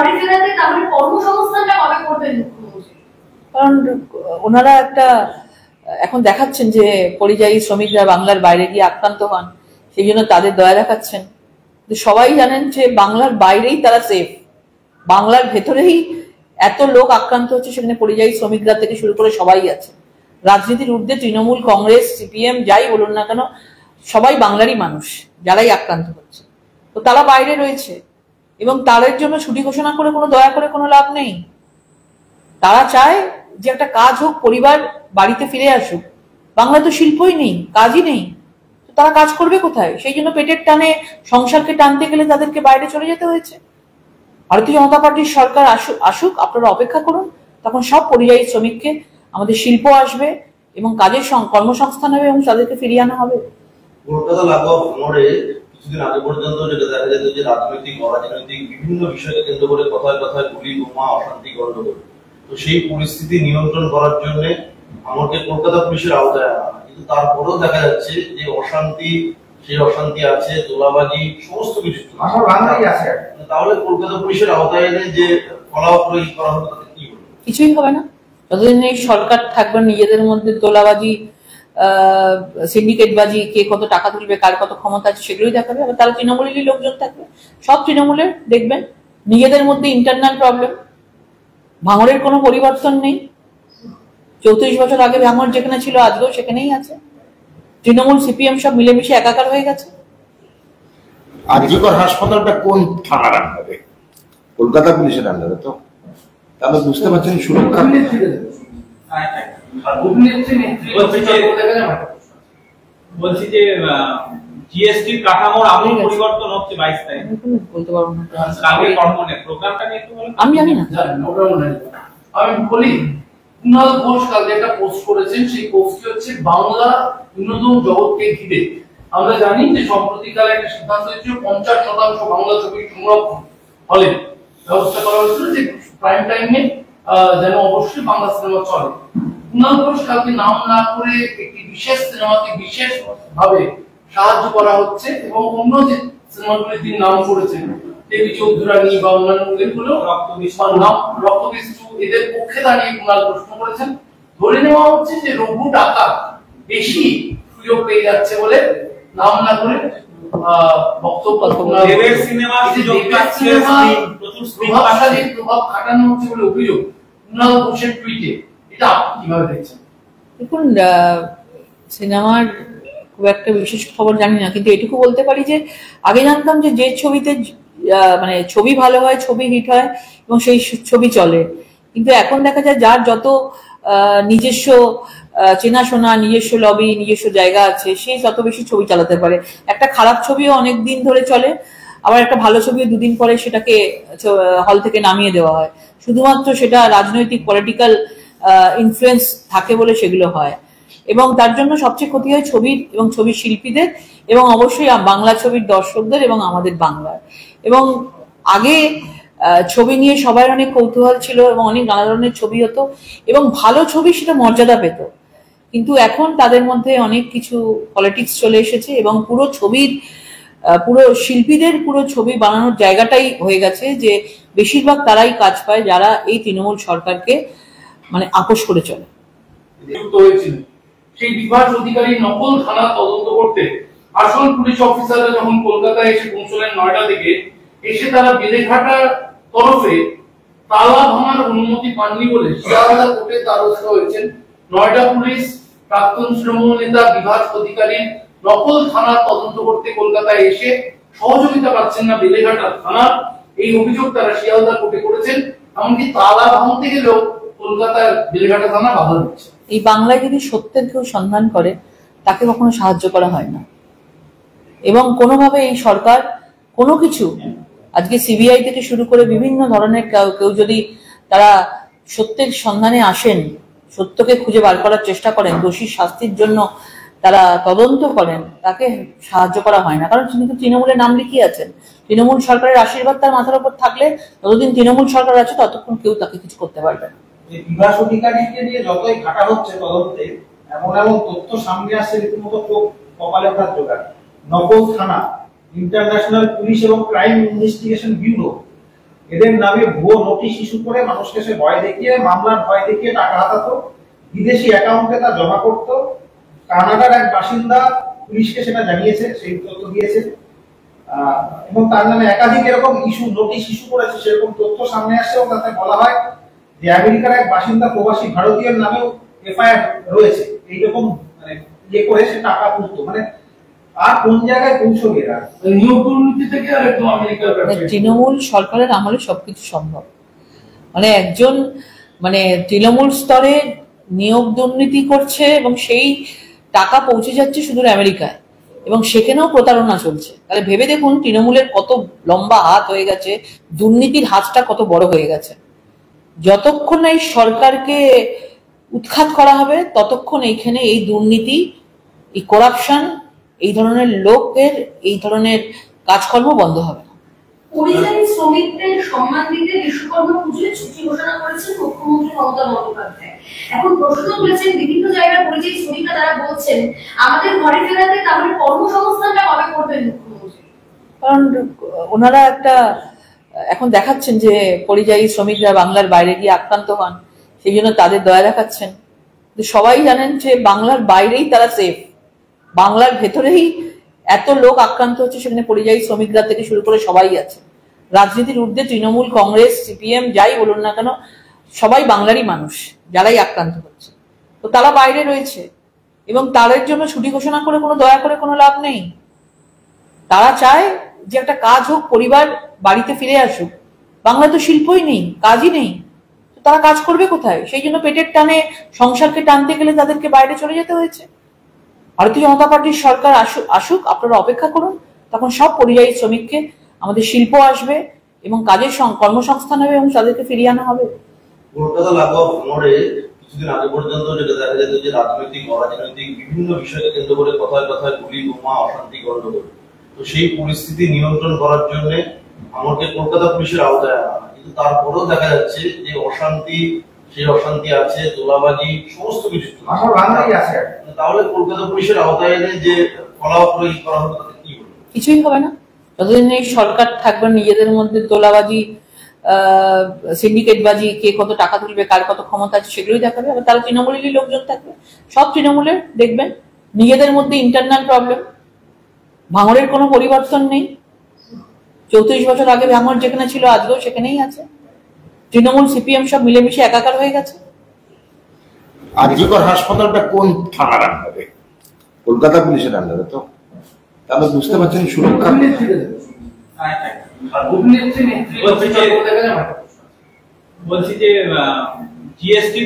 বাড়ি ফেরাতে তাহলে কর্মসংস্থানটা কবে করবেন মুখ্যমন্ত্রী? কারণ ওনারা একটা এখন দেখাচ্ছেন যে পরিযায়ী শ্রমিকরা বাংলার বাইরে গিয়ে আক্রান্ত হন, সেই জন্য তাদের দয়া দেখাচ্ছেন। সবাই জানেন যে বাংলার বাইরেই তারা সেফ, বাংলার ভেতরেই এত লোক আক্রান্ত হচ্ছে, সেখানে পরিযায়ী শ্রমিকরা থেকে শুরু করে সবাই আছে। রাজনীতির ঊর্ধ্বে তৃণমূল, কংগ্রেস, সিপিএম যাই বলুন না কেন, সবাই বাংলারই মানুষ যারাই আক্রান্ত হচ্ছে। তো তারা বাইরে রয়েছে এবং তাদের জন্য ছুটি ঘোষণা করে কোনো দয়া করে কোনো লাভ নেই। তারা চায় যে একটা কাজ হোক, পরিবার বাড়িতে ফিরে আসুক। বাংলা তো শিল্পই নেই, কাজই নেই, তো তারা কাজ করবে কোথায়? সেই জন্য পেটের টানে সংসারকে টানতে গেলে তাদেরকে বাইরে চলে যেতে হয়েছে। ভারতীয় জনতা পার্টির সরকার আসুক, আপনারা অপেক্ষা করুন, তখন সব পরিযায়ী শ্রমিককে আমাদের শিল্প আসবে এবং কাজের কর্মসংস্থান হবে এবং তাদেরকে ফিরিয়ে আনা হবে। কলকাতা লাগোয়া ভাঙড়ে কিছুদিন আগে পর্যন্ত যেটা দেখা যেত যে রাজনৈতিক অরাজনৈতিক বিভিন্ন বিষয়কে কেন্দ্র করে কথায় কথায় গুলি, বোমা, অশান্তি, গন্ডগোল, তো সেই পরিস্থিতি নিয়ন্ত্রণ করার জন্য আমাকে কলকাতা পুলিশের আওতায় আনা হয়। কিন্তু তারপরেও দেখা যাচ্ছে যে অশান্তি, সেই অশান্তি আছে, তোলাবাজি, সমস্ত কিছু আছে। তাহলে কলকাতা পুলিশের আওতায় এনে যে ফলাফল প্রয়োগ করা হবে তাতে কি হবে? কিছুই হবে না। যতদিন এই সরকার থাকবে নিজেদের মধ্যে তোলাবাজি, সিন্ডিকেটবাজি, কে কত টাকা তুলবে, কার কত ক্ষমতা আছে সেগুলোই দেখাবে। আবার তারা তৃণমূলেরই লোকজন থাকবে, সব তৃণমূলের, দেখবেন নিজেদের মধ্যে ইন্টারনাল প্রবলেম। ভাঙড়ের কোনো পরিবর্তন নেই। 34 বছর আগে ভাঙড় যেখানে ছিল আজকেও সেখানেই আছে। তৃণমূল, সিপিএম সব মিলেমিশে একাকার হয়ে গেছে। আরজিকর হাসপাতালটা কোন থানার আন্ডারে? কলকাতা পুলিশের আন্ডারে। তো তাহলে বুঝতে পারছেন সুরক্ষা। বলছি যে জিএসটি কাঠামোর আমূল পরিবর্তন হচ্ছে 22 তারিখ। বলতে পারবো না, প্রোগ্রামটা নিয়ে একটু বলুন। আমি জানি না। আমি বলি, কুণাল ঘোষ কালকে একটা পোস্ট করেছেন, সেই পোস্টটি হচ্ছে বাংলা বিনোদন জগৎকে ঘিরে। আমরা জানি যে সম্প্রতিকালে একটা সিদ্ধান্ত হয়েছিল 50% বাংলা ছবির সংরক্ষণ হলে ব্যবস্থা করা হয়েছিল, যে প্রাইম টাইমে যেন অবশ্যই বাংলা সিনেমা চলে। কুণাল ঘোষ কালকে নাম না করে একটি বিশেষ সিনেমাকে বিশেষ ভাবে সাহায্য করা হচ্ছে এবং অন্য যে সিনেমাগুলির তিনি নাম করেছেন, দেবী চৌধুরানী বা অন্যান্য গুলো রক্তবিষ্টু, এদের পক্ষে দাঁড়িয়ে কুণাল প্রশ্ন করেছেন। ধরে নেওয়া হচ্ছে যে রঘু ডাকাত বেশি সুযোগ পেয়ে যাচ্ছে বলে নাম না করে বক্তব্য প্রভাব খাটানো হচ্ছে বলে অভিযোগ কুণাল ঘোষের টুইটে। এটা আপনি কিভাবে দেখছেন? দেখুন, সিনেমার খুব একটা বিশেষ খবর জানি না, কিন্তু এটুকু বলতে পারি যে আগে জানতাম যে ছবিতে মানে ছবি ভালো হয়, ছবি হিট হয় এবং সেই ছবি চলে। কিন্তু এখন দেখা যায় যার যত নিজস্ব চেনাশোনা, নিজস্ব লবি, নিজস্ব জায়গা আছে, সে তত বেশি ছবি চালাতে পারে। একটা খারাপ ছবিও অনেক দিন ধরে চলে, আবার একটা ভালো ছবিও দুদিন পরে সেটাকে হল থেকে নামিয়ে দেওয়া হয়, শুধুমাত্র সেটা রাজনৈতিক পলিটিক্যাল ইনফ্লুয়েন্স থাকে বলে সেগুলো হয়। এবং তার জন্য সবচেয়ে ক্ষতি হয় ছবির এবং ছবির শিল্পীদের এবং অবশ্যই বাংলা ছবির দর্শকদের এবং আমাদের বাংলার। এবং আগে ছবি নিয়ে সবার অনেক কৌতূহল ছিল এবং অনেক নানা ধরনের ছবি হতো এবং ভালো ছবি সেটা মর্যাদা পেত। কিন্তু এখন তাদের মধ্যে অনেক কিছু পলিটিক্স চলে এসেছে এবং পুরো ছবির পুরো শিল্পীদের পুরো ছবি বানানোর জায়গাটাই হয়ে গেছে যে বেশিরভাগ তারাই কাজ পায় যারা এই তৃণমূল সরকারকে মানে আপোষ করে চলে। সেই বিভাস অধিকারী নকল থানা তদন্ত করতে আসল পুলিশ অফিসাররা যখন কলকাতায় এসে পৌঁছলেন নয়ডা থেকে, এসে তারা বেলেঘাটার তরফে তালা ভাঙার অনুমতি পাননি বলে শিয়ালদা কোর্টে দ্বারস্থ হয়েছেন নয়ডা পুলিশ। প্রাক্তন তৃণমূল নেতা বিভাস অধিকারীর নকল থানা তদন্ত করতে কলকাতায় এসে সহযোগিতা পাচ্ছেন না বেলেঘাটা থানা, এই অভিযোগ তারা শিয়ালদা কোর্টে করেছেন। এমনকি তালা ভাঙতে গেলেও কলকাতার বেলেঘাটা থানা বাধা দিচ্ছে। এই বাংলায় যদি সত্যের কেউ সন্ধান করে তাকে কখনো সাহায্য করা হয় না এবং কোনোভাবে এই সরকার কোনো কিছু, আজকে সিবিআই থেকে শুরু করে বিভিন্ন ধরনের কেউ যদি তারা সত্যের সন্ধানে আসেন, সত্যকে খুঁজে বার করার চেষ্টা করেন, দোষীর শাস্তির জন্য তারা তদন্ত করেন, তাকে সাহায্য করা হয় না। কারণ তিনি তো তৃণমূলের নাম লিখিয়ে আছেন, তৃণমূল সরকারের আশীর্বাদ তার মাথার উপর থাকলে যতদিন তৃণমূল সরকার আছে ততক্ষণ কেউ তাকে কিছু করতে পারবে না। বিভাস অধিকারীকে নিয়ে যতই ঘাটা হচ্ছে তদন্তে, এমন এমন তথ্য সামনে আসছে রীতিমতো কপালে ওঠার জোগাড়। নকল থানা, ইন্টারন্যাশনাল পুলিশ এবং ক্রাইম ইনভেস্টিগেশন ব্যুরো, এদের নামে ভুয়ো নোটিশ ইস্যু করে মানুষকে সে ভয় দেখিয়ে, মামলার ভয় দেখিয়ে টাকা হাতাতো, বিদেশি অ্যাকাউন্টে তা জমা করতো। কানাডার এক বাসিন্দা পুলিশকে সেটা জানিয়েছে, সেই তথ্য দিয়েছে, এবং তার নামে একাধিক এরকম নোটিশ ইস্যু করেছে, সেরকম তথ্য সামনে আসছে। এবং তাতে বলা হয় যে আমেরিকার এক বাসিন্দা প্রবাসী ভারতীয়ের নামেও এফআইআর রয়েছে, এইরকম মানে ইয়ে করে সে টাকা তুলতো। মানে আর কোন জায়গায় পৌঁছবে এরা? নিয়োগ দুর্নীতি থেকে আর একদম আমেরিকার ব্যবসা। তৃণমূল সরকারের আমলে সবকিছু সম্ভব। মানে একজন মানে তৃণমূল স্তরে নিয়োগ দুর্নীতি করছে এবং সেই টাকা পৌঁছে যাচ্ছে সুদূর আমেরিকায়, এবং সেখানেও প্রতারণা চলছে। তাহলে ভেবে দেখুন তৃণমূলের কত লম্বা হাত হয়ে গেছে, দুর্নীতির হাতটা কত বড় হয়ে গেছে। যতক্ষণ না এই সরকারকে উৎখাত করা হবে ততক্ষণ এইখানে এই দুর্নীতি, এই করাপশন, এই ধরনের লোকের এই ধরনের কাজকর্ম বন্ধ হবে না। পরিযায়ী শ্রমিকদের সম্মান দিতে বিশ্বকর্মা পুজোয় ছুটি ঘোষণা করেছেন মুখ্যমন্ত্রী মমতা বন্দ্যোপাধ্যায়। এখন প্রশ্ন তুলেছেন বিভিন্ন জায়গায় পরিযায়ী শ্রমিকরা, তারা বলছেন আমাদের ঘরে ফেরাতে তাহলে কর্মসংস্থানটা কবে করবেন মুখ্যমন্ত্রী? কারণ ওনারা একটা এখন দেখাচ্ছেন যে পরিযায়ী শ্রমিকরা বাংলার বাইরে গিয়ে আক্রান্ত হন, সেই জন্য তাদের দয়া দেখাচ্ছেন। সবাই জানেন যে বাংলার বাইরেই তারা সেফ, বাংলার ভেতরেই এত লোক আক্রান্ত হচ্ছে, সেখানে পরিযায়ী শ্রমিকরা থেকে শুরু করে সবাই আছে। রাজনীতির ঊর্ধ্বে তৃণমূল, কংগ্রেস, সিপিএম যাই বলুন না কেন, সবাই বাংলারই মানুষ যারাই আক্রান্ত হচ্ছে। তো তারা বাইরে রয়েছে এবং তাদের জন্য ছুটি ঘোষণা করে কোনো দয়া করে কোনো লাভ নেই। তারা চায় যে একটা কাজ হোক, পরিবার বাড়িতে ফিরে আসুক। বাংলায় তো শিল্পই নেই, কাজই নেই, তো তারা কাজ করবে কোথায়? সেই জন্য পেটের টানে সংসারকে টানতে গেলে তাদেরকে বাইরে চলে যেতে হয়েছে। ভারতীয় জনতা পার্টির সরকার আসুক, আপনারা অপেক্ষা করুন, তখন সব পরিযায়ী শ্রমিককে আমাদের শিল্প আসবে এবং কাজের কর্মসংস্থান হবে এবং তাদেরকে ফিরিয়ে আনা হবে। কলকাতা লাগোয়া ভাঙড়ে কিছুদিন আগে পর্যন্ত যেটা দেখা যেত যে রাজনৈতিক অরাজনৈতিক বিভিন্ন বিষয়কে কেন্দ্র করে কথায় কথায় গুলি, বোমা, অশান্তি, গন্ডগোল। তো সেই পরিস্থিতি নিয়ন্ত্রণ করার জন্য আমাকে কলকাতা পুলিশের আওতায় আনা হয়, কিন্তু তারপরেও দেখা যাচ্ছে যে সেই অশান্তি আছে, তোলাবাজি, সমস্ত কিছু আমার বাংলায় আছে। তাহলে কলকাতা পুলিশের আওতায় এনে যে ফলাফল করা হবে তাতে কি হবে? কিছুই হবে না। যতদিন এই সরকার থাকবে নিজেদের মধ্যে তোলাবাজি, সিন্ডিকেটবাজি, কে কত টাকা তুলবে, কার কত ক্ষমতা আছে সেগুলোই দেখাবে। আবার তারা তৃণমূলেরই লোকজন থাকবে, সব তৃণমূলের দেখবেন নিজেদের মধ্যে ইন্টারনাল প্রবলেম। ভাঙড়ের কোনো পরিবর্তন নেই। 34 বছর আগে ভাঙড় যেখানে ছিল আজকেও সেখানেই আছে। তৃণমূল, সিপিএম সব মিলেমিশে একাকার হয়ে গেছে। আরজিকর হাসপাতালটা কোন থানার আন্ডারে? কলকাতা পুলিশের আন্ডারে তো? তাহলে বুঝতে পারছেন সুরক্ষা। বলছি যে জিএসটি